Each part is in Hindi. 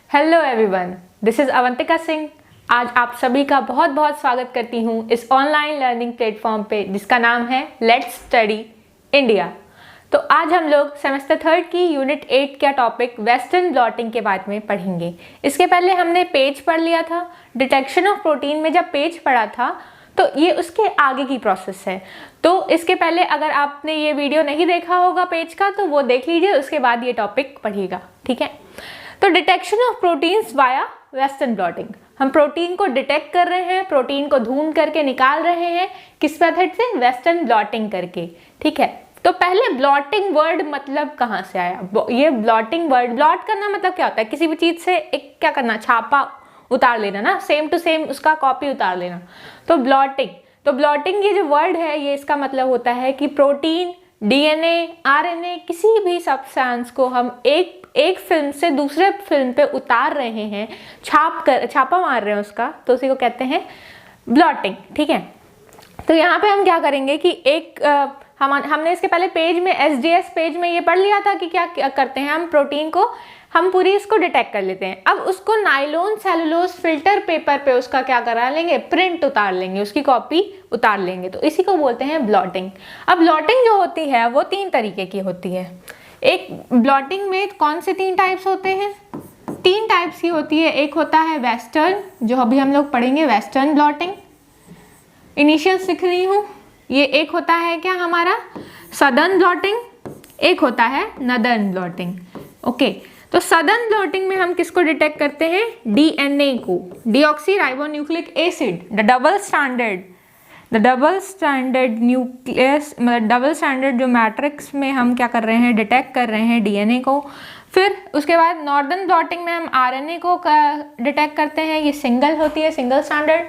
Hello everyone, this is Avantika Singh. आज आप सभी का बहुत बहुत स्वागत करती हूँ इस ऑनलाइन लर्निंग प्लेटफॉर्म पे जिसका नाम है लेट्स स्टडी इंडिया। तो आज हम लोग सेमेस्टर 3 की यूनिट 8 का टॉपिक वेस्टर्न ब्लॉटिंग के बारे में पढ़ेंगे। इसके पहले हमने पेज पढ़ लिया था। डिटेक्शन ऑफ प्रोटीन में जब पेज पढ़ा था तो ये उसके आगे की प्रोसेस है। तो इसके पहले अगर आपने ये वीडियो नहीं देखा होगा पेज का तो वो देख लीजिए, उसके बाद ये टॉपिक पढ़िएगा, ठीक है। तो detection of proteins via western blotting, हम प्रोटीन को डिटेक्ट कर रहे हैं, प्रोटीन को ढूंढ करके निकाल रहे हैं। किस मेथड से? वेस्टर्न ब्लॉटिंग करके, ठीक है। तो पहले ब्लॉटिंग वर्ड मतलब कहाँ से आया? ये ब्लॉटिंग वर्ड, ब्लॉट करना मतलब क्या होता है? किसी भी चीज से एक क्या करना, छापा उतार लेना ना, सेम टू सेम उसका कॉपी उतार लेना, तो ब्लॉटिंग। तो ब्लॉटिंग ये जो वर्ड है ये इसका मतलब होता है कि प्रोटीन, डीएनए, आरएनए, किसी भी सब्सटेंस को हम एक फिल्म से दूसरे फिल्म पे उतार रहे हैं, छापा मार रहे हैं उसका, तो उसी को कहते हैं ब्लॉटिंग, ठीक है। तो यहाँ पे हम क्या करेंगे कि हमने इसके पहले पेज में एसडीएस पेज में ये पढ़ लिया था कि क्या करते हैं, हम प्रोटीन को हम पूरी इसको डिटेक्ट कर लेते हैं। अब उसको नाइलॉन सेलुलोज फिल्टर पेपर पे उसका क्या करा लेंगे, प्रिंट उतार लेंगे, उसकी कॉपी उतार लेंगे, तो इसी को बोलते हैं ब्लॉटिंग। अब ब्लॉटिंग जो होती है वो 3 तरीके की होती है। एक ब्लॉटिंग में कौन से 3 टाइप्स होते हैं? 3 टाइप्स की होती है। एक होता है वेस्टर्न, जो अभी हम लोग पढ़ेंगे, वेस्टर्न ब्लॉटिंग, इनिशियल्स लिख रही हूँ ये। एक होता है क्या हमारा सदर्न ब्लॉटिंग, एक होता है नदर्न ब्लॉटिंग, ओके। तो सदर्न ब्लॉटिंग में हम किसको डिटेक्ट करते हैं? डीएनए को, deoxy ribonucleic acid, the double standard nucleus, मतलब डबल स्टैंडर्ड जो मैट्रिक्स में हम क्या कर रहे हैं, डिटेक्ट कर रहे हैं डीएनए को। फिर उसके बाद नॉर्दर्न ब्लॉटिंग में हम आरएनए को डिटेक्ट करते हैं, ये सिंगल होती है, single standard.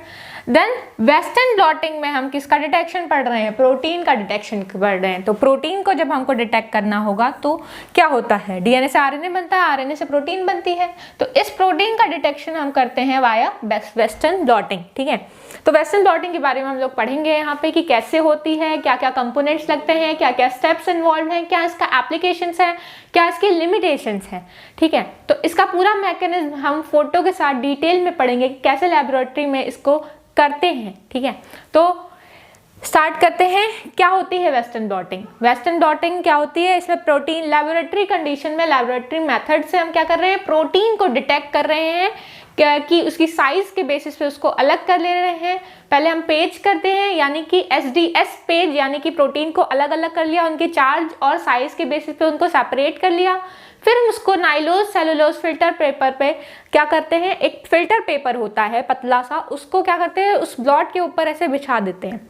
Then western blotting में हम किसका डिटेक्शन पढ़ रहे हैं? प्रोटीन का डिटेक्शन पढ़ रहे हैं। तो प्रोटीन को जब हमको डिटेक्ट करना होगा तो क्या होता है, डीएनए से आरएनए बनता है, आरएनए से प्रोटीन बनती है, तो इस प्रोटीन का डिटेक्शन हम करते हैं वाया वेस्टर्न ब्लॉटिंग, ठीक है। तो वेस्टर्न ब्लॉटिंग के बारे में हम लोग पढ़ेंगे यहाँ पे कि कैसे होती है, क्या क्या कंपोनेंट्स लगते हैं, क्या क्या स्टेप्स इन्वॉल्व हैं, क्या इसका एप्लीकेशंस है, क्या इसकी लिमिटेशंस हैं, ठीक है। तो इसका पूरा मैकेनिज्म हम फोटो के साथ डिटेल में पढ़ेंगे कि कैसे लैबोरेटरी में इसको करते हैं, ठीक है। तो स्टार्ट करते हैं, क्या होती है वेस्टर्न ब्लॉटिंग। वेस्टर्न ब्लॉटिंग क्या होती है? इसमें प्रोटीन लैबोरेटरी कंडीशन में, लैबोरेटरी मेथड से हम क्या कर रहे हैं, प्रोटीन को डिटेक्ट कर रहे हैं कि उसकी साइज के बेसिस पे उसको अलग कर ले रहे हैं। पहले हम पेज करते हैं, यानी कि एसडीएस पेज, यानी कि प्रोटीन को अलग अलग कर लिया, उनके चार्ज और साइज के बेसिस पे उनको सेपरेट कर लिया। फिर उसको नाइलोज सेलुलोज फिल्टर पेपर पे क्या करते हैं, एक फिल्टर पेपर होता है पतला सा, उसको क्या करते हैं, उस ब्लॉट के ऊपर ऐसे बिछा देते हैं,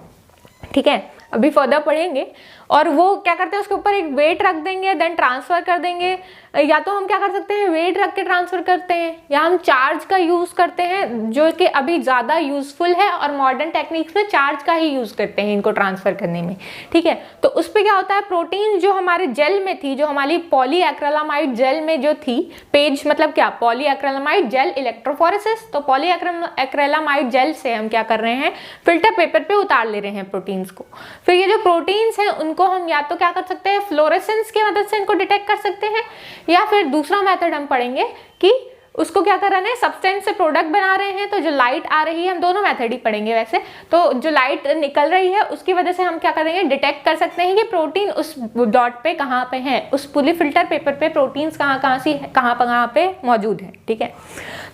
ठीक है। अभी फर्दर पढ़ेंगे। और वो क्या करते हैं, उसके ऊपर एक वेट रख देंगे, देन ट्रांसफर कर देंगे। या तो हम क्या कर सकते हैं, वेट रख के ट्रांसफर करते हैं, या हम चार्ज का यूज करते हैं जो कि अभी ज्यादा यूजफुल है, और मॉडर्न टेक्निक्स में चार्ज का ही यूज करते हैं इनको ट्रांसफर करने में, ठीक है। तो उस पर क्या होता है, प्रोटीन जो हमारे जेल में थी, जो हमारी पॉलीएक्रिलामाइड जेल में जो थी, पेज मतलब क्या, पॉलीएक्रिलामाइड जेल इलेक्ट्रोफोरेसिस, तो पॉलीएक्रिलामाइड जेल से हम क्या कर रहे हैं, फिल्टर पेपर पे उतार ले रहे हैं प्रोटीन्स को। फिर ये जो प्रोटीन्स हैं उनको हम या तो क्या कर सकते हैं, फ्लोरेसेंस की मदद से इनको डिटेक्ट कर सकते हैं, या फिर दूसरा मेथड हम पढ़ेंगे कि उसको क्या कर रहे हैं, सब्सटेंस से प्रोडक्ट बना रहे हैं, तो जो लाइट आ रही है, हम दोनों मेथड ही पढ़ेंगे वैसे, तो जो लाइट निकल रही है उसकी वजह से हम क्या करेंगे, डिटेक्ट कर सकते हैं कि प्रोटीन उस डॉट पे कहाँ पे है, उस पूरी फिल्टर पेपर पे प्रोटीन्स कहाँ पे मौजूद है, ठीक है।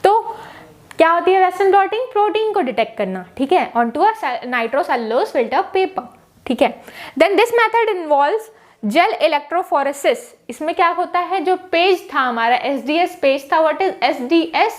तो क्या होती है वेस्टर्न ब्लॉटिंग? प्रोटीन को डिटेक्ट करना, ठीक है, on to a nitrocellulose filter paper, ठीक है। Then this method involves gel electrophoresis. इसमें क्या होता है, जो पेज था हमारा एसडीएस पेज था, व्हाट इज एसडीएस,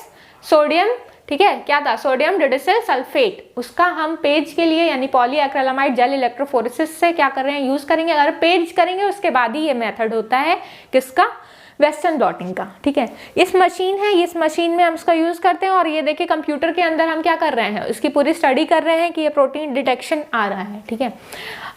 सोडियम, ठीक है, क्या था, सोडियम डिडेसिल सल्फेट, उसका हम पेज के लिए यानी पॉलीएक्रिलामाइड जेल इलेक्ट्रोफोरेसिस से क्या कर रहे हैं, यूज करेंगे। अगर पेज करेंगे उसके बाद ही ये मेथड होता है किसका, वेस्टर्न ब्लॉटिंग का, ठीक है। इस मशीन है, इस मशीन में हम इसका यूज करते हैं, और ये देखिए कंप्यूटर के अंदर हम क्या कर रहे हैं, इसकी पूरी स्टडी कर रहे हैं कि ये प्रोटीन डिटेक्शन आ रहा है, ठीक है।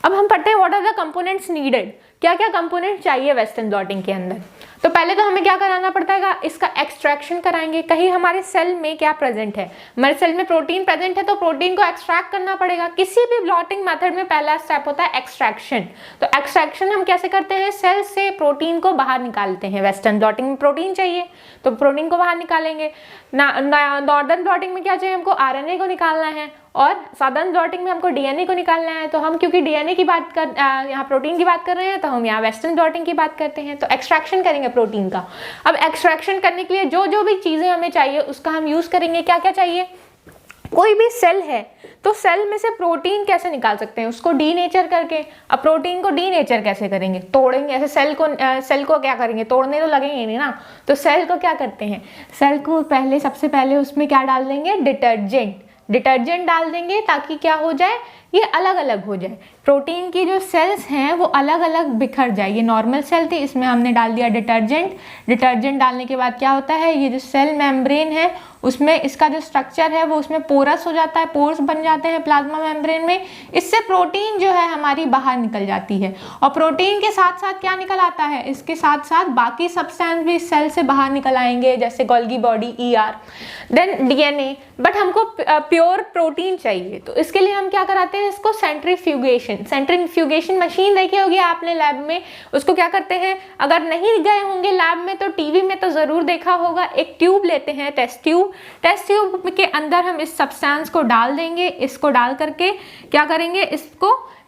अब हम पढ़ते हैं what are the components needed. क्या क्या कंपोनेंट चाहिए वेस्टर्न ब्लॉटिंग के अंदर। तो पहले तो हमें क्या कराना पड़ता है, इसका एक्सट्रैक्शन कराएंगे। कहीं हमारे सेल में क्या प्रेजेंट है, हमारे सेल में प्रोटीन प्रेजेंट है तो प्रोटीन को एक्सट्रैक्ट करना पड़ेगा। किसी भी ब्लॉटिंग मेथड में पहला स्टेप होता है एक्सट्रैक्शन। तो एक्सट्रैक्शन हम कैसे करते हैं, सेल से प्रोटीन को बाहर निकालते हैं। वेस्टर्न ब्लॉटिंग में प्रोटीन चाहिए तो प्रोटीन को बाहर निकालेंगे। नॉर्दर्न ब्लॉटिंग में क्या चाहिए, हमको आरएनए को निकालना है, और साधारण ब्लॉटिंग में हमको डीएनए को निकालना है। तो हम क्योंकि डीएनए की बात कर यहाँ प्रोटीन की बात कर रहे हैं तो हम यहाँ वेस्टर्न ब्लॉटिंग की बात करते हैं। तो एक्सट्रैक्शन करेंगे प्रोटीन का। अब एक्सट्रैक्शन करने के लिए जो जो भी चीज़ें हमें चाहिए उसका हम यूज़ करेंगे। क्या क्या चाहिए, कोई भी सेल है तो सेल में से प्रोटीन कैसे निकाल सकते हैं, उसको डीनेचर करके। अब प्रोटीन को डीनेचर कैसे करेंगे, तोड़ेंगे। ऐसे सेल को क्या करेंगे, तोड़ने तो लगेंगे नहीं ना। तो सेल को क्या करते हैं, सेल को सबसे पहले उसमें क्या डाल देंगे, डिटर्जेंट डाल देंगे, ताकि क्या हो जाए, ये अलग अलग हो जाए। प्रोटीन की जो सेल्स हैं वो अलग अलग बिखर जाए। ये नॉर्मल सेल थी, इसमें हमने डाल दिया डिटर्जेंट डालने के बाद क्या होता है, ये जो सेल मेम्ब्रेन है उसमें इसका जो स्ट्रक्चर है वो उसमें पोरस हो जाता है, पोर्स बन जाते हैं प्लाज्मा मेम्ब्रेन में। इससे प्रोटीन जो है हमारी बाहर निकल जाती है। और प्रोटीन के साथ साथ क्या निकल आता है, इसके साथ साथ बाकी सब्सटेंस भी सेल से बाहर निकल आएंगे, जैसे Golgi body, ER, then DNA. But हमको प्योर प्रोटीन चाहिए तो इसके लिए हम क्या कराते हैं, इसको सेंट्रीफ्यूगेशन मशीन देखी होगी आपने लैब में। उसको क्या करते हैं, अगर नहीं गए होंगे लैब में तो टीवी में तो जरूर देखा होगा। एक ट्यूब लेते हैं, टेस्ट ट्यूब के अंदर हम इस सब्सटेंस को डाल देंगे। इसको डाल करके क्या करेंगे,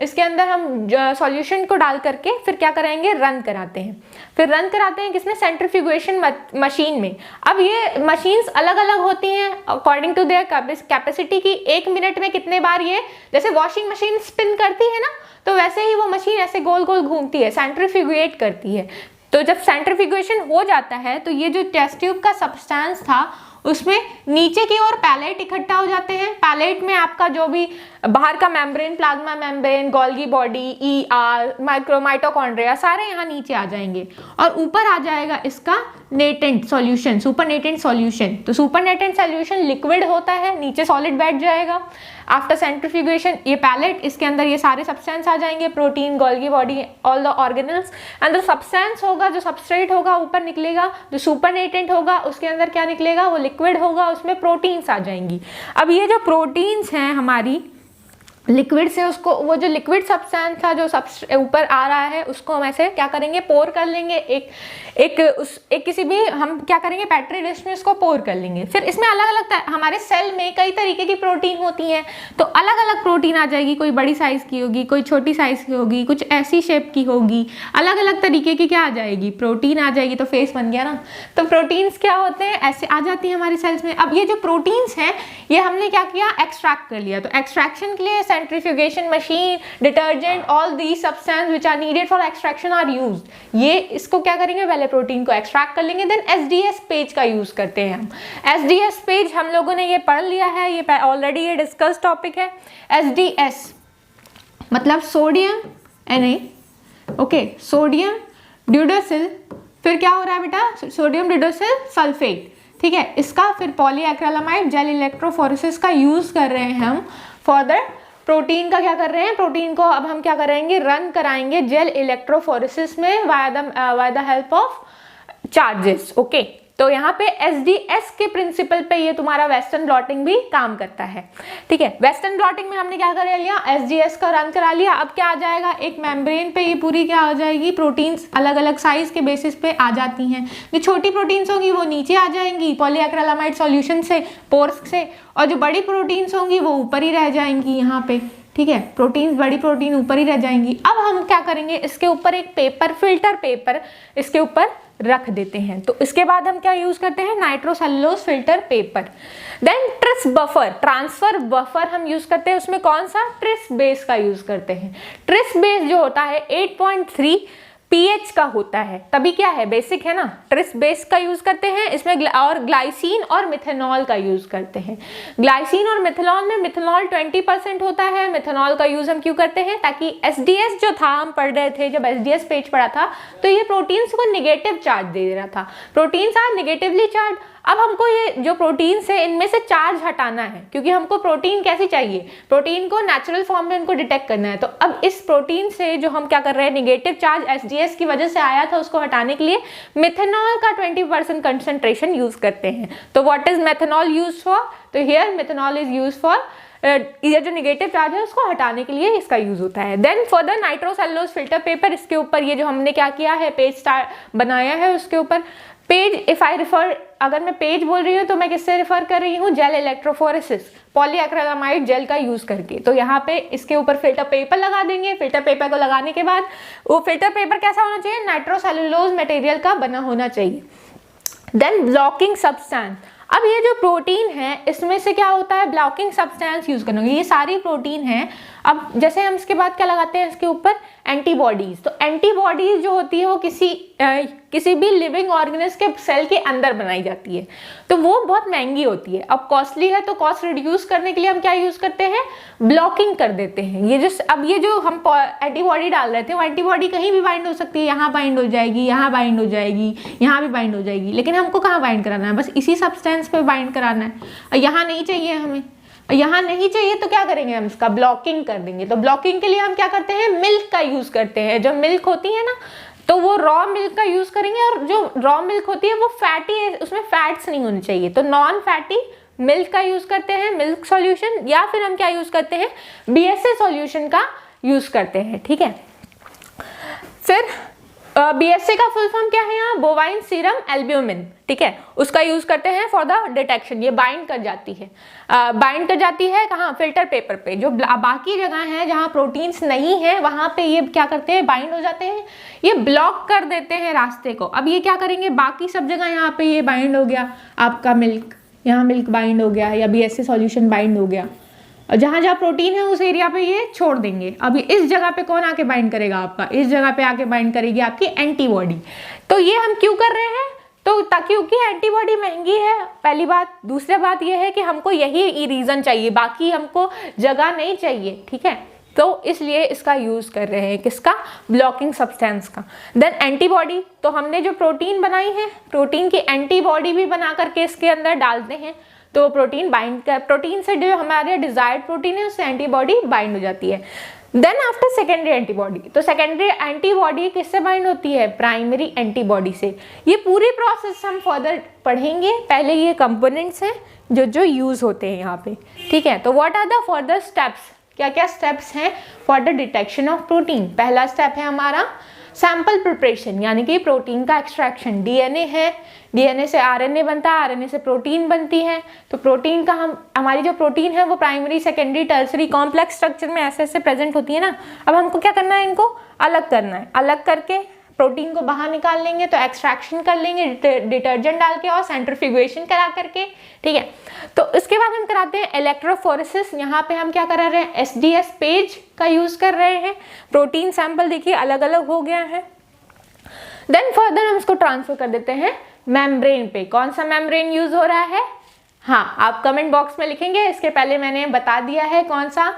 इसके अंदर हम सॉल्यूशन को डाल करके फिर क्या करेंगे, रन कराते हैं किसमें, सेंट्रीफ्यूगेशन मशीन में। अब ये मशीन्स अलग अलग होती हैं अकॉर्डिंग टू देयर कैपेसिटी की। 1 मिनट में कितने बार, ये जैसे वॉशिंग मशीन स्पिन करती है ना, तो वैसे ही वो मशीन ऐसे गोल गोल घूमती है, सेंट्रीफ्यूगेट करती है। तो जब सेंट्रीफ्यूगेशन हो जाता है तो ये जो टेस्ट ट्यूब का सब्सटेंस था उसमें नीचे की ओर पैलेट इकट्ठा हो जाते हैं। पैलेट में आपका जो भी बाहर का membrane, plasma membrane, Golgi body, ER, mitochondria, सारे यहाँ नीचे आ जाएंगे। और ऊपर आ जाएगा इसका नेटेंट सॉल्यूशन, सुपरनेटेंट सॉल्यूशन। तो सुपरनेटेंट सॉल्यूशन लिक्विड होता है, नीचे सॉलिड बैठ जाएगा। आफ्टर सेंट्रीफ्यूगेशन ये पैलेट, इसके अंदर ये सारे सब्सटेंस आ जाएंगे, protein, Golgi body, all the organelles. अंदर सब्सटेंस होगा, जो सबस्ट्रेट होगा ऊपर निकलेगा। जो सुपरनेटेंट होगा उसके अंदर क्या निकलेगा, वो लिक्विड होगा, उसमें प्रोटीन्स आ जाएंगी। अब ये जो प्रोटीन्स हैं हमारी लिक्विड से, उसको वो जो लिक्विड सब्सटेंस था जो ऊपर आ रहा है उसको हम ऐसे क्या करेंगे, पोर कर लेंगे। एक किसी भी हम क्या करेंगे, पेट्री डिश में इसको पोर कर लेंगे। फिर इसमें अलग अलग हमारे सेल में कई तरीके की प्रोटीन होती हैं, तो अलग अलग प्रोटीन आ जाएगी। कोई बड़ी साइज की होगी, कोई छोटी साइज की होगी, कुछ ऐसी शेप की होगी, अलग अलग तरीके की क्या आ जाएगी, प्रोटीन आ जाएगी। तो फेस बन गया ना। तो प्रोटीन्स क्या होते हैं, ऐसे आ जाती है हमारे सेल्स में। अब ये जो प्रोटीन्स हैं ये हमने क्या किया, एक्सट्रैक्ट कर लिया। तो एक्सट्रैक्शन के लिए centrifugation machine, detergent, all these substance which are needed for extraction are used. ये इसको क्या करेंगे, पहले प्रोटीन को एक्सट्रैक्ट कर लेंगे, देन SDS पेज का यूज करते हैं हम। SDS पेज हम लोगों ने ये पढ़ लिया है, ये ऑलरेडी ये डिस्कस टॉपिक है। SDS मतलब सोडियम ओके, सोडियम ड्यूडोसिल। फिर क्या हो रहा है बेटा, सोडियम ड्यूडोसिल सल्फेट, ठीक है। इसका फिर पॉलीएक्रिलामाइड जेल इलेक्ट्रोफोरेसिस का यूज कर रहे हैं हम फॉर द प्रोटीन का क्या कर रहे हैं, प्रोटीन को अब हम क्या करेंगे, रन कराएंगे जेल इलेक्ट्रोफोरेसिस में by the help of charges. Okay, तो यहाँ पे SDS के प्रिंसिपल पे ये तुम्हारा वेस्टर्न ब्लॉटिंग भी काम करता है, ठीक है। वेस्टर्न ब्लॉटिंग में हमने क्या कर लिया, SDS का रन करा लिया। अब क्या आ जाएगा, एक मेम्ब्रेन पे ये पूरी क्या आ जाएगी, प्रोटीन्स अलग अलग साइज के बेसिस पे आ जाती हैं। जो छोटी प्रोटीन्स होंगी वो नीचे आ जाएंगी पॉलीएक्रिलामाइड सॉल्यूशन से, पोर्स से, और जो बड़ी प्रोटीन्स होंगी वो ऊपर ही रह जाएंगी यहाँ पे, ठीक है। प्रोटीन्स, बड़ी प्रोटीन ऊपर ही रह जाएंगी। अब हम क्या करेंगे, इसके ऊपर एक पेपर, फिल्टर पेपर इसके ऊपर रख देते हैं। तो इसके बाद हम क्या यूज करते हैं, nitrocellulose filter paper. Then tris buffer, transfer buffer हम यूज करते हैं। उसमें कौन सा, ट्रिस बेस का यूज करते हैं। ट्रिस बेस जो होता है 8.3 पीएच का होता है, तभी क्या है, बेसिक है ना, ट्रिस बेस का यूज करते हैं इसमें, और ग्लाइसिन और मिथेनॉल का यूज करते हैं। ग्लाइसिन और मिथेनॉल में मिथेनॉल 20% होता है। मिथेनॉल का यूज हम क्यों करते हैं, ताकि एसडीएस जो था, हम पढ़ रहे थे जब एसडीएस पेज पढ़ा था, तो ये प्रोटीन्स को निगेटिव चार्ज दे रहा था, प्रोटीन्स आर निगेटिवली चार्ज। अब हमको ये जो प्रोटीन्स है इनमें से चार्ज हटाना है, क्योंकि हमको प्रोटीन कैसी चाहिए, प्रोटीन को नेचुरल फॉर्म में इनको डिटेक्ट करना है। तो अब इस प्रोटीन से जो हम क्या कर रहे हैं, निगेटिव चार्ज एसडीएस की वजह से आया था, उसको हटाने के लिए मिथेनॉल का 20% कंसंट्रेशन यूज करते हैं। तो what is methanol use for, तो here methanol is use for ये जो निगेटिव चार्ज है उसको हटाने के लिए इसका यूज होता है। Then further nitrocellulose filter paper, इसके ऊपर ये जो हमने क्या किया है, पेज बनाया है, उसके ऊपर पेज, इफ आई रिफर, अगर मैं पेज बोल रही हूँ तो मैं किससे रिफर कर रही हूँ, जेल इलेक्ट्रोफोरेसिस, पॉलीएक्रिलामाइड जेल का यूज करके। तो यहाँ पे इसके ऊपर फिल्टर पेपर लगा देंगे। फिल्टर पेपर को लगाने के बाद वो फिल्टर पेपर कैसा होना चाहिए, नाइट्रोसेलुलोज मटेरियल का बना होना चाहिए। देन ब्लॉकिंग सब्सटेंस, अब ये जो प्रोटीन है इसमें से क्या होता है, ब्लॉकिंग सब्सटेंस यूज करना, ये सारी प्रोटीन है। अब जैसे हम इसके बाद क्या लगाते हैं इसके ऊपर, एंटीबॉडीज। तो एंटीबॉडीज जो होती है वो किसी भी लिविंग ऑर्गेनिज्म के सेल के अंदर बनाई जाती है, तो वो बहुत महंगी होती है। अब कॉस्टली है, तो कॉस्ट रिड्यूस करने के लिए हम क्या यूज करते हैं, ब्लॉकिंग कर देते हैं। ये जो हम एंटीबॉडी डाल रहे थे, वो एंटीबॉडी कहीं भी बाइंड हो सकती है, यहाँ बाइंड हो जाएगी, यहाँ बाइंड हो जाएगी, यहाँ भी बाइंड हो जाएगी, लेकिन हमको कहाँ बाइंड कराना है, बस इसी सब्सटेंस पे बाइंड कराना है। यहाँ नहीं चाहिए हमें, यहाँ नहीं चाहिए तो क्या करेंगे, हम इसका ब्लॉकिंग कर देंगे। तो ब्लॉकिंग के लिए हम क्या करते हैं, मिल्क का यूज करते हैं। जो मिल्क होती है ना, तो वो रॉ मिल्क का यूज करेंगे, और जो रॉ मिल्क होती है वो फैटी है, उसमें फैट्स नहीं होने चाहिए, तो नॉन फैटी मिल्क का यूज करते हैं, मिल्क सॉल्यूशन, या फिर हम क्या यूज करते हैं, बीएसए सॉल्यूशन का यूज करते हैं। ठीक है, फिर बीएसए का फुल फॉर्म क्या है यहाँ, बोवाइन सीरम एल्ब्यूमिन, ठीक है, उसका यूज करते हैं फॉर द डिटेक्शन। ये बाइंड कर जाती है, बाइंड कर जाती है कहाँ, फिल्टर पेपर पे। जो बाकी जगह है जहाँ प्रोटीन्स नहीं है वहां पे ये क्या करते हैं, बाइंड हो जाते हैं, ये ब्लॉक कर देते हैं रास्ते को। अब ये क्या करेंगे, बाकी सब जगह यहाँ पे ये बाइंड हो गया आपका मिल्क, यहाँ मिल्क बाइंड हो गया, या बीएसए सॉल्यूशन बाइंड हो गया, और जहाँ जहाँ प्रोटीन है उस एरिया पे ये छोड़ देंगे। अभी इस जगह पे कौन आके बाइंड करेगा, आपका इस जगह पे आके बाइंड करेगी आपकी एंटीबॉडी। तो ये हम क्यों कर रहे हैं, तो ताकि, क्योंकि एंटीबॉडी महंगी है, पहली बात। दूसरी बात ये है कि हमको यही रीजन चाहिए, बाकी हमको जगह नहीं चाहिए। ठीक है, तो इसलिए इसका यूज कर रहे हैं, किसका, ब्लॉकिंग सब्सटेंस का। देन एंटीबॉडी, तो हमने जो प्रोटीन बनाई है, प्रोटीन की एंटीबॉडी भी बना करके इसके अंदर डालते हैं, तो प्रोटीन बाइंड कर, प्रोटीन से जो हमारे डिजायर्ड प्रोटीन है उससे एंटीबॉडी बाइंड हो जाती है। देन आफ्टर सेकेंडरी एंटीबॉडी, तो सेकेंडरी एंटीबॉडी किससे बाइंड होती है, प्राइमरी एंटीबॉडी से। ये पूरी प्रोसेस हम फर्दर पढ़ेंगे, पहले ये कंपोनेंट्स हैं जो यूज होते हैं यहाँ पे। ठीक है, तो what are the further steps, क्या क्या स्टेप्स हैं for the detection of protein. पहला स्टेप है हमारा सैंपल प्रिपरेशन, यानी कि प्रोटीन का एक्सट्रैक्शन। डीएनए है, डीएनए से आरएनए बनता है, आरएनए से प्रोटीन बनती है। तो प्रोटीन का हमारी जो प्रोटीन है वो primary, secondary, tertiary complex structure में ऐसे ऐसे प्रेजेंट होती है ना। अब हमको क्या करना है, इनको अलग करना है, अलग करके प्रोटीन को बाहर निकाल लेंगे, तो एक्सट्रैक्शन कर लेंगे डिटर्जेंट डाल के और सेंट्रीफ्यूगेशन करा करके। ठीक है, तो इसके बाद हम कराते हैं इलेक्ट्रोफोरेसिस। यहाँ पे हम क्या करा रहे हैं, एसडीएस पेज का यूज कर रहे हैं। प्रोटीन सैंपल देखिए अलग अलग हो गया है। देन फर्दर हम इसको ट्रांसफर कर देते हैं मेम्ब्रेन पे। कौन सा मेम्ब्रेन यूज हो रहा है, हाँ आप कमेंट बॉक्स में लिखेंगे, इसके पहले मैंने बता दिया है कौन सा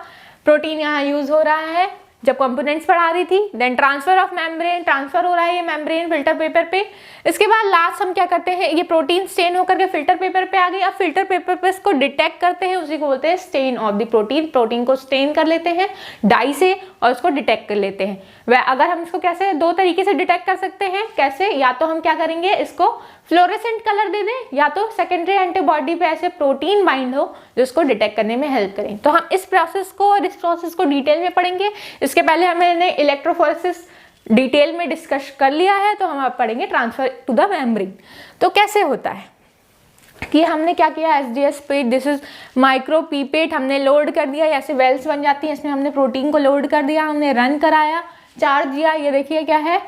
प्रोटीन यहाँ यूज हो रहा है जब कंपोनेंट्स पढ़ा रही थी। Then transfer of membrane, transfer हो रहा है ये मेम्ब्रेन फिल्टर पेपर पे। इसके बाद लास्ट हम क्या करते हैं, ये प्रोटीन स्टेन होकर के फिल्टर पेपर पे आ गई। अब फिल्टर पेपर पे इसको डिटेक्ट करते हैं, उसी को बोलते हैं stain of the protein. Protein को स्टेन कर लेते हैं डाई से और उसको डिटेक्ट कर लेते हैं। वह अगर हम इसको कैसे, दो तरीके से डिटेक्ट कर सकते हैं। कैसे, या तो हम क्या करेंगे, इसको फ्लोरेसेंट कलर दे दें, या तो सेकेंडरी एंटीबॉडी पे ऐसे प्रोटीन बाइंड हो जो इसको डिटेक्ट करने में हेल्प करें। तो हम इस प्रोसेस को डिटेल में पढ़ेंगे। इसके पहले हमने इलेक्ट्रोफोरेसिस डिटेल में डिस्कस कर लिया है, तो हम अब पढ़ेंगे ट्रांसफर टू द मेम्ब्रेन। तो कैसे होता है कि हमने क्या किया, SDS page, this is micro pipette, हमने लोड कर दिया, ऐसे वेल्स बन जाती हैं, इसमें हमने प्रोटीन को लोड कर दिया, हमने रन कराया, चार्ज दिया। ये देखिए क्या है,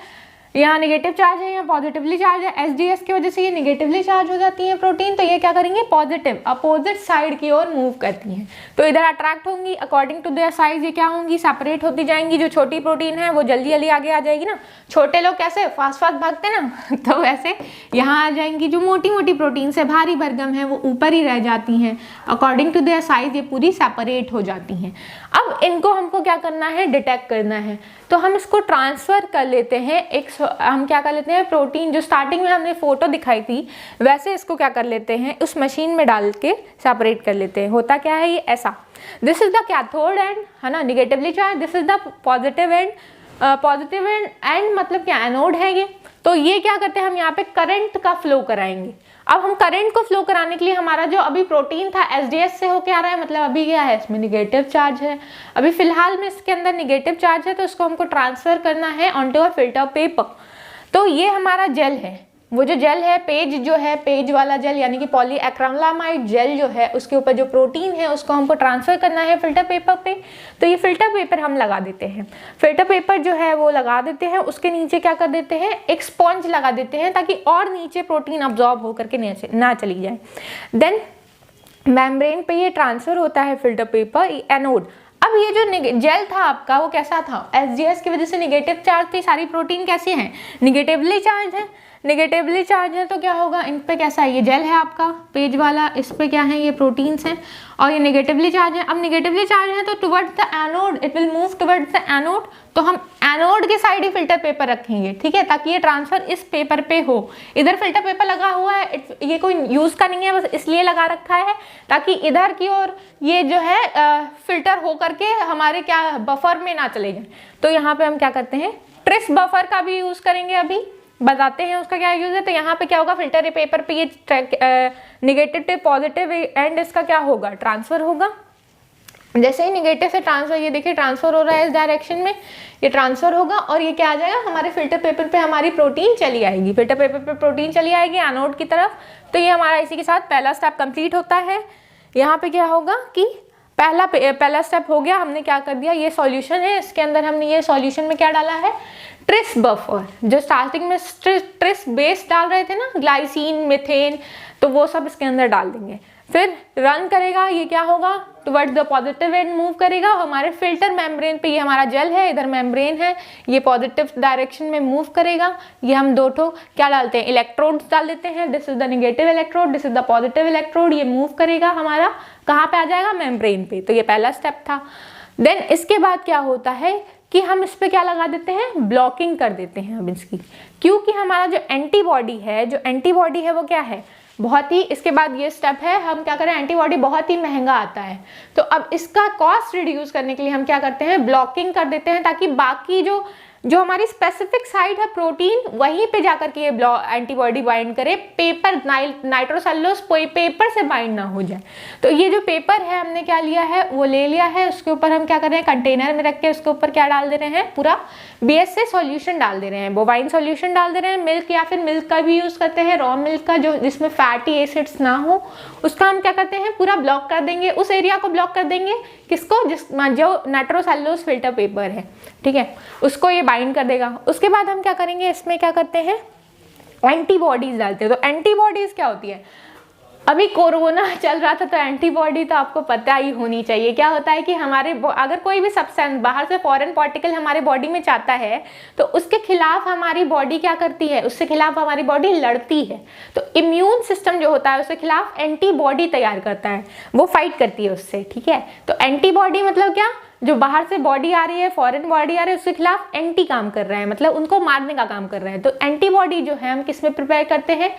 यहाँ नेगेटिव चार्ज है, यहाँ पॉजिटिवली चार्ज है, एसडीएस की वजह से ये नेगेटिवली चार्ज हो जाती है प्रोटीन, तो ये क्या करेंगे पॉजिटिव अपोजिट साइड की ओर मूव करती हैं, तो इधर अट्रैक्ट होंगी, अकॉर्डिंग टू देयर साइज ये क्या होंगी सेपरेट होती जाएंगी। जो छोटी प्रोटीन है वो जल्दी जल्दी आगे आ जाएगी ना, छोटे लोग कैसे फास्ट फास्ट भागते ना तो वैसे यहाँ आ जाएंगी। जो मोटी मोटी प्रोटीन से भारी भरकम है वो ऊपर ही रह जाती हैं, अकॉर्डिंग टू देयर साइज ये पूरी सेपरेट हो जाती हैं। अब इनको हमको क्या करना है डिटेक्ट करना है, तो हम इसको ट्रांसफ़र कर लेते हैं एक हम क्या कर लेते हैं प्रोटीन जो स्टार्टिंग में हमने फोटो दिखाई थी वैसे इसको क्या कर लेते हैं उस मशीन में डाल के सेपरेट कर लेते हैं। होता क्या है ये ऐसा, this is the cathode and है ना negatively charge, this is the positive and positive and मतलब क्या एनोड है ये। तो ये क्या करते हैं हम यहाँ पे करंट का फ्लो कराएंगे। अब हम करंट को फ्लो कराने के लिए हमारा जो अभी प्रोटीन था एसडीएस से होके आ रहा है, मतलब अभी क्या है इसमें निगेटिव चार्ज है, अभी फिलहाल में इसके अंदर निगेटिव चार्ज है, तो इसको हमको ट्रांसफर करना है ऑनटू अ फिल्टर पेपर। तो ये हमारा जेल है, वो जो जेल है पेज जो है पेज वाला जेल यानी कि पॉलीएक्रिलामाइड जेल जो है उसके ऊपर जो प्रोटीन है उसको हमको ट्रांसफर करना है फिल्टर पेपर पे। तो ये फिल्टर पेपर हम लगा देते हैं, फिल्टर पेपर जो है वो लगा देते हैं, उसके नीचे क्या कर देते हैं एक स्पॉन्ज लगा देते हैं ताकि और नीचे प्रोटीन अब्जॉर्ब होकर के ना चली जाए। देन मेम्ब्रेन पे ये ट्रांसफर होता है फिल्टर पेपर एनोड। अब ये जो जेल था आपका वो कैसा था, एसडीएस की वजह से निगेटिव चार्ज थी, सारी प्रोटीन कैसी हैं निगेटिवली चार्ज है, निगेटिवली चार्ज है तो क्या होगा इन पे कैसा है ये जेल है आपका पेज वाला, इस पे क्या है ये प्रोटीन्स हैं और ये निगेटिवली चार्ज है। अब निगेटिवली चार्ज है तो towards the anode it will move towards the anode, तो हम एनोड के साइड ही फिल्टर पेपर रखेंगे, ठीक है, ताकि ये ट्रांसफर इस पेपर पे हो। इधर फिल्टर पेपर लगा हुआ है, ये कोई यूज का नहीं है, बस इसलिए लगा रखा है ताकि इधर की ओर ये जो है फिल्टर हो करके हमारे क्या बफर में ना चले जाए। तो यहाँ पे हम क्या करते हैं ट्रिस बफर का भी यूज करेंगे, अभी बताते हैं उसका क्या यूज है। तो यहाँ पे क्या होगा फिल्टर पेपर पे ये निगेटिव टू पॉजिटिव एंड इसका क्या होगा ट्रांसफर होगा। जैसे ही निगेटिव से ट्रांसफर ये देखिए ट्रांसफर हो रहा है इस डायरेक्शन में, ये ट्रांसफर होगा और ये क्या आ जाएगा हमारे फिल्टर पेपर पे हमारी प्रोटीन चली आएगी, फिल्टर पेपर पे प्रोटीन चली आएगी एनोड की तरफ। तो ये हमारा इसी के साथ पहला स्टेप कंप्लीट होता है। यहाँ पे क्या होगा कि पहला स्टेप हो गया, हमने क्या कर दिया ये सॉल्यूशन है, इसके अंदर हमने ये सॉल्यूशन में क्या डाला है ट्रिस बफर, जो स्टार्टिंग में ट्रिस बेस डाल रहे थे ना ग्लाइसिन मीथेन, तो वो सब इसके अंदर डाल देंगे। फिर रन करेगा, ये क्या होगा towards the positive and move करेगा। हमारे फिल्टर मेम्ब्रेन पे ये हमारा जेल है, इधर मेम्ब्रेन है, ये पॉजिटिव डायरेक्शन में मूव करेगा। ये हम दो ठो क्या डालते हैं इलेक्ट्रोड्स डाल देते हैं, this is the negative electrode, this is the positive electrode. ये मूव करेगा हमारा कहाँ पे आ जाएगा मेम्ब्रेन पे, तो ये पहला स्टेप था। देन इसके बाद क्या होता है कि हम इस पे क्या लगा देते हैं ब्लॉकिंग कर देते हैं अब इसकी, क्योंकि हमारा जो एंटीबॉडी है वो क्या है बहुत ही, इसके बाद ये स्टेप है हम क्या करें एंटीबॉडी बहुत ही महंगा आता है, तो अब इसका कॉस्ट रिड्यूस करने के लिए हम क्या करते हैं ब्लॉकिंग कर देते हैं ताकि बाकी जो हमारी स्पेसिफिक साइट है प्रोटीन वहीं पे जाकर के ये एंटीबॉडी बाइंड करे, पेपर नाइट्रोसेलुलोज कोई पेपर से बाइंड ना हो जाए। तो ये जो पेपर है हमने क्या लिया है वो ले लिया है, उसके ऊपर हम क्या कर रहे हैं कंटेनर में रख के उसके ऊपर क्या डाल दे रहे हैं पूरा BSA सॉल्यूशन डाल दे रहे हैं, बोवाइन सॉल्यूशन डाल दे रहे हैं, मिल्क या फिर मिल्क का भी यूज करते हैं, रॉ मिल्क का जो जिसमें फैटी एसिड्स ना हो, उसका हम क्या करते हैं पूरा ब्लॉक कर देंगे, उस एरिया को ब्लॉक कर देंगे किसको जो नाइट्रोसेलुलोज फिल्टर पेपर है, ठीक है, उसको ये बाइंड कर देगा। उसके बाद हम क्या करेंगे इसमें क्या करते हैं एंटीबॉडीज डालते हैं। तो एंटीबॉडीज क्या होती है, अभी कोरोना चल रहा था तो एंटीबॉडी तो आपको पता ही होनी चाहिए। क्या होता है कि हमारे अगर कोई भी सब्सटेंस बाहर से फॉरेन पार्टिकल हमारे बॉडी में जाता है तो उसके खिलाफ हमारी बॉडी क्या करती है, उससे खिलाफ हमारी बॉडी लड़ती है। तो इम्यून सिस्टम जो होता है उसके खिलाफ एंटीबॉडी तैयार करता है, वो फाइट करती है उससे, ठीक है। तो एंटीबॉडी मतलब क्या, जो बाहर से बॉडी आ रही है फॉरेन बॉडी आ रही है उसके खिलाफ एंटी काम कर रहा है, मतलब उनको मारने का काम कर रहा है। तो एंटीबॉडी जो है हम किस में प्रिपेयर करते हैं,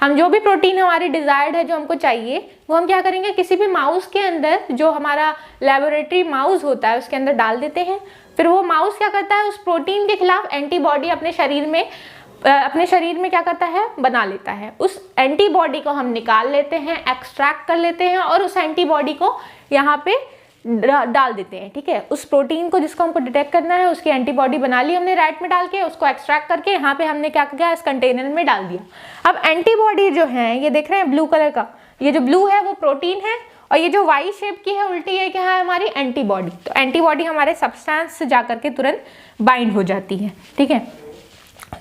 हम जो भी प्रोटीन हमारी डिजायर्ड है जो हमको चाहिए वो हम क्या करेंगे किसी भी माउस के अंदर, जो हमारा लेबोरेटरी माउस होता है उसके अंदर डाल देते हैं। फिर वो माउस क्या करता है उस प्रोटीन के खिलाफ एंटीबॉडी अपने शरीर में क्या करता है बना लेता है। उस एंटीबॉडी को हम निकाल लेते हैं, एक्सट्रैक्ट कर लेते हैं और उस एंटीबॉडी को यहाँ पे डाल देते हैं, ठीक है। उस प्रोटीन को जिसको हमको डिटेक्ट करना है उसकी एंटीबॉडी बना ली हमने रैट में डाल के, उसको एक्सट्रैक्ट करके यहाँ पे हमने क्या किया इस कंटेनर में डाल दिया। अब एंटीबॉडी जो है ये देख रहे हैं ब्लू कलर का, ये जो ब्लू है वो प्रोटीन है और ये जो वाई शेप की है उल्टी है क्या है हमारी एंटीबॉडी। तो एंटीबॉडी हमारे सब्सटेंस से जाकर के तुरंत बाइंड हो जाती है, ठीक है।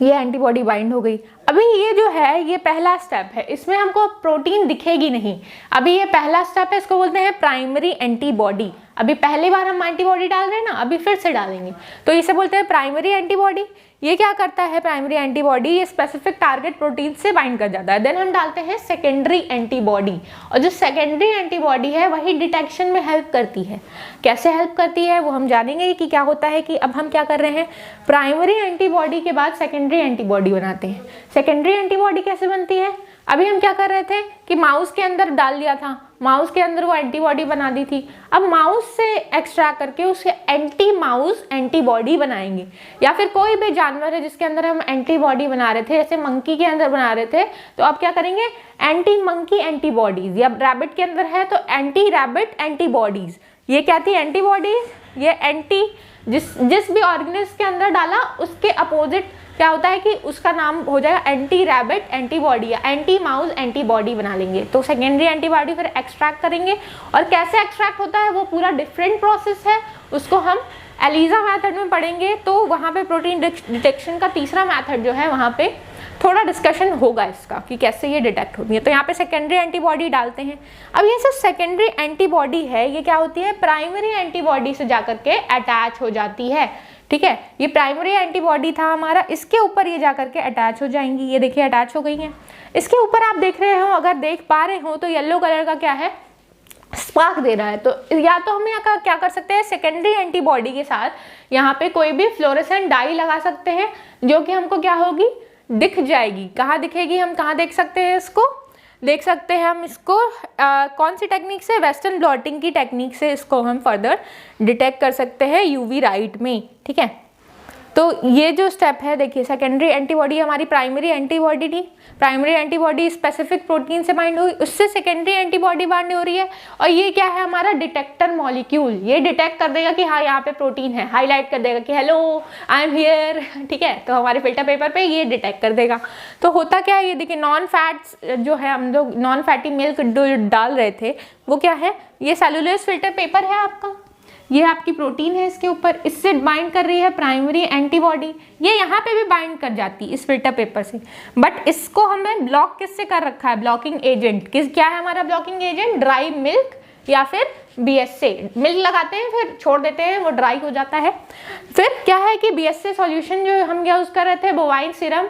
ये एंटीबॉडी बाइंड हो गई। अभी ये जो है ये पहला स्टेप है, इसमें हमको प्रोटीन दिखेगी नहीं। अभी ये पहला स्टेप है, इसको बोलते हैं प्राइमरी एंटीबॉडी। अभी पहली बार हम एंटीबॉडी डाल रहे हैं ना, अभी फिर से डालेंगे, तो इसे बोलते हैं प्राइमरी एंटीबॉडी। ये क्या करता है प्राइमरी एंटीबॉडी, ये स्पेसिफिक टारगेट प्रोटीन से बाइंड कर जाता है। देन हम डालते हैं सेकेंडरी एंटीबॉडी, और जो सेकेंडरी एंटीबॉडी है वही डिटेक्शन में हेल्प करती है। कैसे हेल्प करती है वो हम जानेंगे कि क्या होता है। कि अब हम क्या कर रहे हैं, प्राइमरी एंटीबॉडी के बाद सेकेंडरी एंटीबॉडी बनाते हैं। सेकेंडरी एंटीबॉडी कैसे बनती है, अभी हम क्या कर रहे थे कि माउस के अंदर डाल दिया था, माउस के अंदर वो एंटीबॉडी बना दी थी। अब माउस से एक्सट्रैक्ट करके उसके एंटी माउस एंटीबॉडी बनाएंगे, या फिर कोई भी जानवर है जिसके अंदर हम एंटीबॉडी बना रहे थे, जैसे मंकी के अंदर बना रहे थे, तो अब क्या करेंगे एंटी मंकी एंटीबॉडीज, या रैबिट के अंदर है तो एंटी रैबिट एंटीबॉडीज। ये क्या थी एंटीबॉडीज, ये एंटी जिस भी ऑर्गेनिज्म के अंदर डाला उसके अपोजिट क्या होता है कि उसका नाम हो जाएगा एंटी रैबिट एंटीबॉडी या एंटी माउस एंटीबॉडी बना लेंगे। तो सेकेंडरी एंटीबॉडी फिर एक्सट्रैक्ट करेंगे, और कैसे एक्सट्रैक्ट होता है वो पूरा डिफरेंट प्रोसेस है, उसको हम एलिजा मेथड में पढ़ेंगे। तो वहाँ पे प्रोटीन डिटेक्शन का तीसरा मेथड जो है वहाँ पे थोड़ा डिस्कशन होगा इसका कि कैसे ये डिटेक्ट होती है। तो यहाँ पे सेकेंडरी एंटीबॉडी डालते हैं। अब ये सिर्फ सेकेंडरी एंटीबॉडी है, ये क्या होती है प्राइमरी एंटीबॉडी से जाकर के अटैच हो जाती है। ठीक है, ये प्राइमरी एंटीबॉडी था हमारा, इसके ऊपर ये जाकर के अटैच हो जाएंगी। ये देखिए अटैच हो गई हैं। इसके ऊपर आप देख रहे हो, अगर देख पा रहे हो तो येलो कलर का क्या है स्पार्क दे रहा है। तो या तो हम यहाँ क्या कर सकते हैं, सेकेंडरी एंटीबॉडी के साथ यहाँ पे कोई भी फ्लोरेसेंट डाई लगा सकते हैं, जो कि हमको क्या होगी दिख जाएगी। कहाँ दिखेगी, हम कहाँ देख सकते हैं इसको, देख सकते हैं हम इसको कौन सी टेक्निक से, वेस्टर्न ब्लॉटिंग की टेक्निक से इसको हम फर्दर डिटेक्ट कर सकते हैं यूवी लाइट में। ठीक है, तो ये जो स्टेप है देखिए, सेकेंडरी एंटीबॉडी हमारी प्राइमरी एंटीबॉडी थी, प्राइमरी एंटीबॉडी स्पेसिफिक प्रोटीन से बाइंड हुई, उससे सेकेंडरी एंटीबॉडी बाइंड हो रही है, और ये क्या है हमारा डिटेक्टर मॉलिक्यूल। ये डिटेक्ट कर देगा कि हाँ यहाँ पे प्रोटीन है, हाईलाइट कर देगा कि हेलो आई एम हियर। ठीक है, तो हमारे फिल्टर पेपर पे ये डिटेक्ट कर देगा। तो होता क्या है, ये देखिए नॉन फैट्स जो है, हम लोग नॉन फैटी मिल्क जो डाल रहे थे वो क्या है, ये सेलुलोज फिल्टर पेपर है आपका, ये आपकी प्रोटीन है इसके ऊपर, इससे बाइंड कर रही है प्राइमरी एंटीबॉडी। ये यहाँ पे भी बाइंड कर जाती है इस फिल्टर पेपर से, बट इसको हमें ब्लॉक किससे कर रखा है, ब्लॉकिंग एजेंट। क्या है हमारा ब्लॉकिंग एजेंट, ड्राई मिल्क या फिर BSA। मिल्क लगाते हैं फिर छोड़ देते हैं, वो ड्राई हो जाता है। फिर क्या है कि BSA सॉल्यूशन जो हम यूज़ कर रहे थे, बोवाइन सीरम,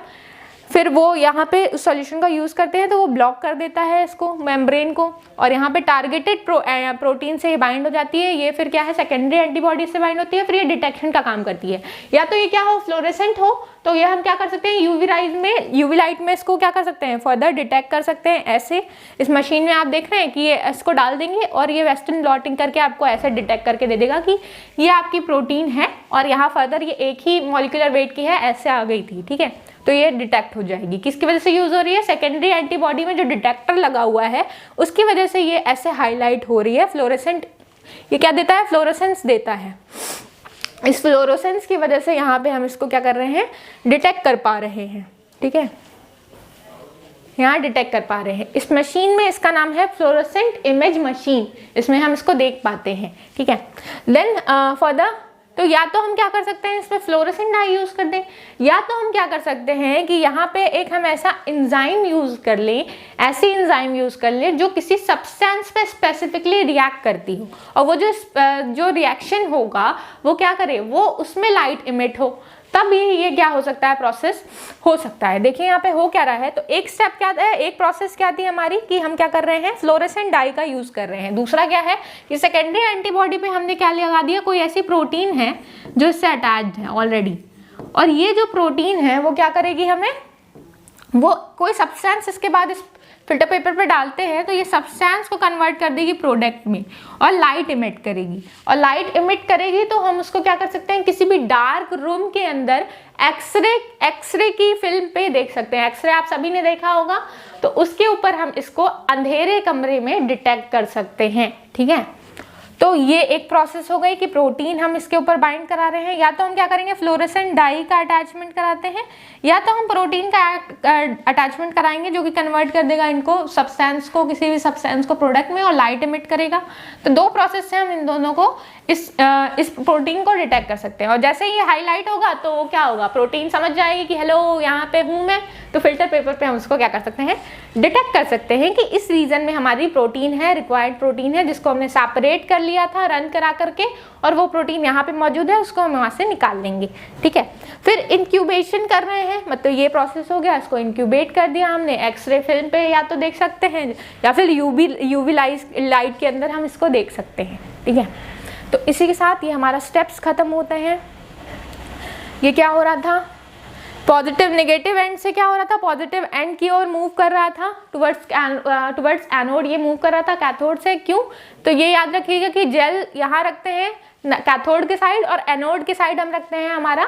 फिर वो यहाँ पे उस सॉल्यूशन का यूज़ करते हैं तो वो ब्लॉक कर देता है इसको, मेम्ब्रेन को, और यहाँ पे टारगेटेड प्रोटीन से बाइंड हो जाती है। ये फिर क्या है सेकेंडरी एंटीबॉडी से बाइंड होती है, फिर ये डिटेक्शन का काम करती है। या तो ये क्या हो फ्लोरेसेंट हो, तो ये हम क्या कर सकते हैं यूवी लाइट में इसको क्या कर सकते हैं फर्दर डिटेक्ट कर सकते हैं। ऐसे इस मशीन में आप देख रहे हैं कि ये इसको डाल देंगे और ये वेस्टर्न ब्लॉटिंग करके आपको ऐसे डिटेक्ट करके दे देगा कि ये आपकी प्रोटीन है, और यहाँ फर्दर ये एक ही मॉलिक्यूलर वेट की है, ऐसे आ गई थी। ठीक है, तो ये डिटेक्ट हो जाएगी। किसकी वजह से यूज हो रही है, सेकेंडरी एंटीबॉडी में जो डिटेक्टर लगा हुआ है उसकी वजह से ये ऐसे हाईलाइट हो रही है। फ्लोरेसेंट ये क्या देता है, फ्लोरेसेंस देता है। इस फ्लोरेसेंस की वजह से यहाँ पे हम इसको क्या कर रहे हैं, डिटेक्ट कर पा रहे हैं। ठीक है, यहाँ डिटेक्ट कर पा रहे हैं। इस मशीन में इसका नाम है फ्लोरेसेंट इमेज मशीन, इसमें हम इसको देख पाते हैं। ठीक है, देन फर्दर तो या तो हम क्या कर सकते हैं इसमें फ्लोरेसेंट डाई यूज कर दें, या तो हम क्या कर सकते हैं कि यहाँ पे एक हम ऐसा एंजाइम यूज कर लें, ऐसी एंजाइम यूज कर लें जो किसी सब्सटेंस पे स्पेसिफिकली रिएक्ट करती हो, और वो जो रिएक्शन होगा वो क्या करे, वो उसमें लाइट इमिट हो, तब ये क्या हो सकता है, प्रोसेस हो सकता है। देखिए यहाँ पे हो क्या रहा है, तो एक स्टेप क्या है, एक प्रोसेस क्या थी हमारी कि हम क्या कर रहे हैं, फ्लोरेसेंट डाई का यूज कर रहे हैं। दूसरा क्या है कि सेकेंडरी एंटीबॉडी पे हमने क्या लगा दिया, कोई ऐसी प्रोटीन है जो इससे अटैच्ड है ऑलरेडी, और ये जो प्रोटीन है वो क्या करेगी, हमें वो कोई सब्सटेंस इसके बाद इस फिल्टर पेपर पे डालते हैं तो ये सब्सटेंस को कन्वर्ट कर देगी प्रोडक्ट में, और लाइट इमिट करेगी, और लाइट इमिट करेगी तो हम उसको क्या कर सकते हैं, किसी भी डार्क रूम के अंदर एक्सरे की फिल्म पे देख सकते हैं। एक्सरे आप सभी ने देखा होगा, तो उसके ऊपर हम इसको अंधेरे कमरे में डिटेक्ट कर सकते हैं। ठीक है, तो ये एक प्रोसेस हो गई कि प्रोटीन हम इसके ऊपर बाइंड करा रहे हैं, या तो हम क्या करेंगे फ्लोरेसेंट डाई का अटैचमेंट कराते हैं, या तो हम प्रोटीन का अटैचमेंट कराएंगे जो कि कन्वर्ट कर देगा इनको सब्सटेंस को, किसी भी सब्सटेंस को प्रोडक्ट में, और लाइट इमिट करेगा। तो दो प्रोसेस से हम इन दोनों को इस प्रोटीन को डिटेक्ट कर सकते हैं। और जैसे ही हाईलाइट होगा तो क्या होगा, प्रोटीन समझ जाएगी कि हेलो यहाँ पे हूँ मैं, तो फिल्टर पेपर पे हम उसको क्या कर सकते हैं, डिटेक्ट कर सकते हैं कि इस रीजन में हमारी प्रोटीन है, रिक्वायर्ड प्रोटीन है, जिसको हमने सेपरेट कर लिया था रन करा करके, और वो प्रोटीन यहाँ पे मौजूद है, उसको हम वहाँ से निकाल लेंगे। ठीक है, फिर इंक्यूबेशन कर रहे हैं, मतलब ये प्रोसेस हो गया, इसको इंक्यूबेट कर दिया हमने, एक्सरे फिल्म पे या तो देख सकते हैं, या फिर यूवी लाइट के अंदर हम इसको देख सकते हैं। ठीक है, तो इसी के साथ ये हमारा स्टेप्स खत्म होते हैं। ये क्या हो रहा था, पॉजिटिव नेगेटिव एंड से क्या हो रहा था, पॉजिटिव एंड की ओर मूव कर रहा था, टुवर्ड्स एनोड ये मूव कर रहा था कैथोड से। क्यों, तो ये याद रखिएगा कि जेल यहाँ रखते हैं कैथोड के साइड, और एनोड के साइड हम रखते हैं हमारा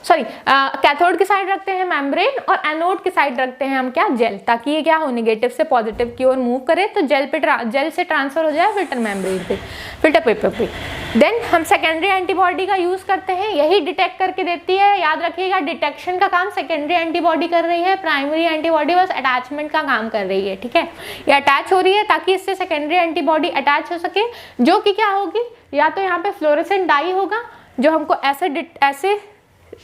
कैथोड के साइड रखते हैं मेम्ब्रेन, और एनोड के साइड रखते हैं हम क्या, जेल, ताकि ये क्या हो, नेगेटिव से पॉजिटिव की ओर मूव करे, तो जेल से ट्रांसफर हो जाए फिल्टर मेम्ब्रेन पे, फिल्टर पेपर पे। देन हम सेकेंडरी एंटीबॉडी का यूज करते हैं, यही डिटेक्ट करके देती है। याद रखिएगा डिटेक्शन का काम सेकेंडरी एंटीबॉडी कर रही है, प्राइमरी एंटीबॉडी बस अटैचमेंट का काम कर रही है। ठीक है, ये अटैच हो रही है ताकि इससे सेकेंडरी एंटीबॉडी अटैच हो सके, जो कि क्या होगी, या तो यहाँ पे फ्लोरेसेंट डाई होगा जो हमको ऐसे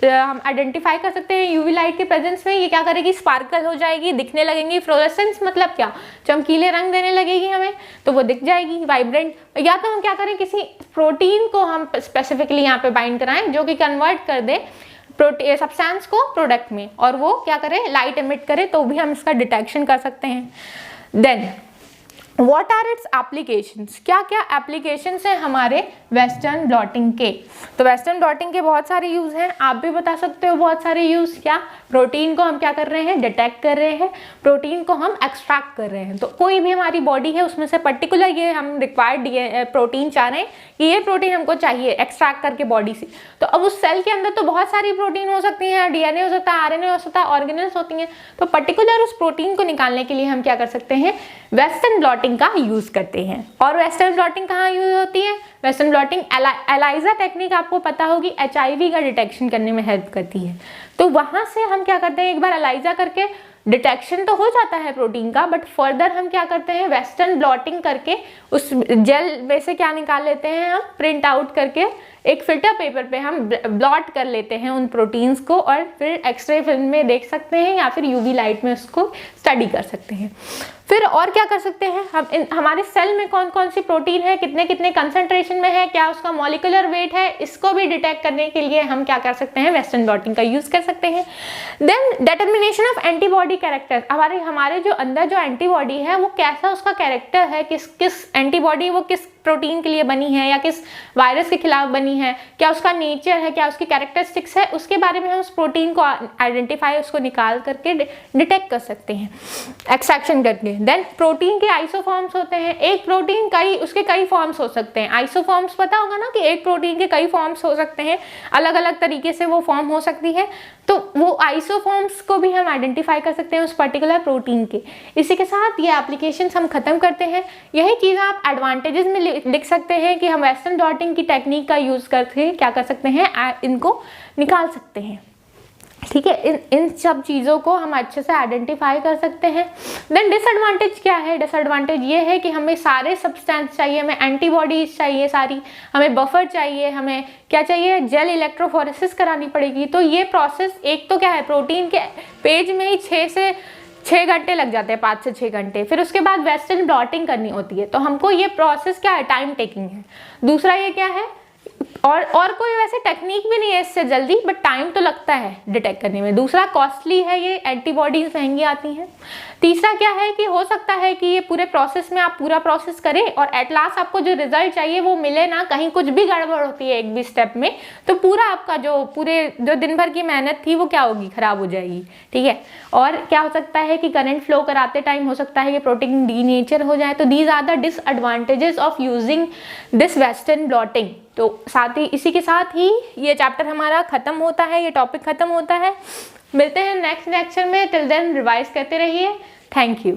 हम आइडेंटिफाई कर सकते हैं यूवी लाइट के प्रेजेंस में। ये क्या करेगी, स्पार्कल हो जाएगी, दिखने लगेंगी। फ्लोरेसेंस मतलब क्या, चमकीले रंग देने लगेगी हमें, तो वो दिख जाएगी वाइब्रेंट। या तो हम क्या करें, किसी प्रोटीन को हम स्पेसिफिकली यहाँ पे बाइंड कराएं जो कि कन्वर्ट कर दे सब्सटेंस को प्रोडक्ट में, और वो क्या करे, लाइट एमिट करे, तो भी हम इसका डिटेक्शन कर सकते हैं। Then What are its applications? क्या क्या एप्लीकेशंस हैं हमारे वेस्टर्न ब्लॉटिंग के। तो वेस्टर्न ब्लॉटिंग के बहुत सारे यूज हैं, आप भी बता सकते हो बहुत सारे यूज। क्या, प्रोटीन को हम क्या कर रहे हैं, डिटेक्ट कर रहे हैं, प्रोटीन को हम एक्सट्रैक्ट कर रहे हैं। तो कोई भी हमारी बॉडी है उसमें से पर्टिकुलर ये हम रिक्वायर्ड प्रोटीन चाह रहे हैं कि ये प्रोटीन हमको चाहिए एक्सट्रैक्ट करके बॉडी से। तो अब उस सेल के अंदर तो बहुत सारी प्रोटीन हो सकती हैं, डीएनए हो सकता है, आरएनए हो सकता है, ऑर्गेनेल्स होती हैं। तो पर्टिकुलर उस प्रोटीन को निकालने के लिए हम क्या कर सकते हैं, वेस्टर्न ब्लॉटिंग का यूज करते हैं। और वेस्टर्न ब्लॉटिंग कहाँ यूज होती है, वेस्टर्न ब्लॉटिंग एलाइजा टेक्निक आपको पता होगी, एचआईवी का डिटेक्शन करने में हेल्प करती है। तो वहां से हम क्या करते हैं, एक बार एलाइजा करके डिटेक्शन तो हो जाता है प्रोटीन का, बट फर्दर हम क्या करते हैं, वेस्टर्न ब्लॉटिंग करके उस जेल में से क्या निकाल लेते हैं, हम प्रिंट आउट करके एक फिल्टर पेपर पे हम ब्लॉट कर लेते हैं उन प्रोटीन्स को, और फिर एक्सरे फिल्म में देख सकते हैं या फिर यूवी लाइट में उसको स्टडी कर सकते हैं। फिर और क्या कर सकते हैं हम, हमारे सेल में कौन कौन सी प्रोटीन है, कितने कितने कंसंट्रेशन में है, क्या उसका मॉलिक्यूलर वेट है, इसको भी डिटेक्ट करने के लिए हम क्या कर सकते हैं, वेस्टर्न ब्लॉटिंग का यूज कर सकते हैं। Then determination of antibody character, हमारे जो अंदर जो एंटीबॉडी है वो कैसा उसका कैरेक्टर है, किस एंटीबॉडी वो किस प्रोटीन के लिए बनी है या किस वायरस के खिलाफ बनी है, क्या उसका नेचर है, क्या उसकी कैरेक्टरिस्टिक्स है, उसके बारे में हम उस प्रोटीन को आइडेंटिफाई, उसको निकाल करके डिटेक्ट कर सकते हैं एक्सट्रैक्शन करके। देन प्रोटीन के आइसोफॉर्म्स होते हैं, एक प्रोटीन उसके कई फॉर्म्स हो सकते हैं। आइसोफॉर्म्स पता होगा ना कि एक प्रोटीन के कई फॉर्म्स हो सकते हैं, अलग अलग तरीके से वो फॉर्म हो सकती है। तो वो आइसोफॉर्म्स को भी हम आइडेंटिफाई कर सकते हैं उस पर्टिकुलर प्रोटीन के। इसी के साथ ये एप्लीकेशंस हम खत्म करते हैं। यही चीज़ आप एडवांटेजेस में लिख सकते हैं कि हम वेस्टर्न ब्लॉटिंग की टेक्निक का यूज करके क्या कर सकते हैं, इनको निकाल सकते हैं। ठीक है, इन सब चीज़ों को हम अच्छे से आइडेंटिफाई कर सकते हैं। देन डिसएडवांटेज क्या है, डिसएडवांटेज ये है कि हमें सारे सब्सटेंस चाहिए, हमें एंटीबॉडीज चाहिए सारी, हमें बफर चाहिए, हमें क्या चाहिए, जेल इलेक्ट्रोफोरेसिस करानी पड़ेगी। तो ये प्रोसेस एक तो क्या है, प्रोटीन के पेज में ही 6 घंटे लग जाते हैं, 5 से 6 घंटे। फिर उसके बाद वेस्टर्न ब्लॉटिंग करनी होती है, तो हमको ये प्रोसेस क्या है, टाइम टेकिंग है। दूसरा ये क्या है, और कोई वैसे टेक्निक भी नहीं है इससे जल्दी, बट टाइम तो लगता है डिटेक्ट करने में। दूसरा कॉस्टली है, ये एंटीबॉडीज महंगी आती हैं। तीसरा क्या है कि हो सकता है कि ये पूरे प्रोसेस में आप पूरा प्रोसेस करें और एट लास्ट आपको जो रिजल्ट चाहिए वो मिले ना, कहीं कुछ भी गड़बड़ होती है एक भी स्टेप में, तो पूरा आपका जो दिन भर की मेहनत थी वो क्या होगी, खराब हो जाएगी। ठीक है, और क्या हो सकता है कि करंट फ्लो कराते टाइम हो सकता है कि प्रोटीन डीनेचर हो जाए। तो these are the disadvantages of using this western blotting. तो साथ ही इसी के साथ ही ये चैप्टर हमारा खत्म होता है, ये टॉपिक खत्म होता है। मिलते हैं नेक्स्ट लेक्चर में, टिल देन रिवाइज करते रहिए। Thank you.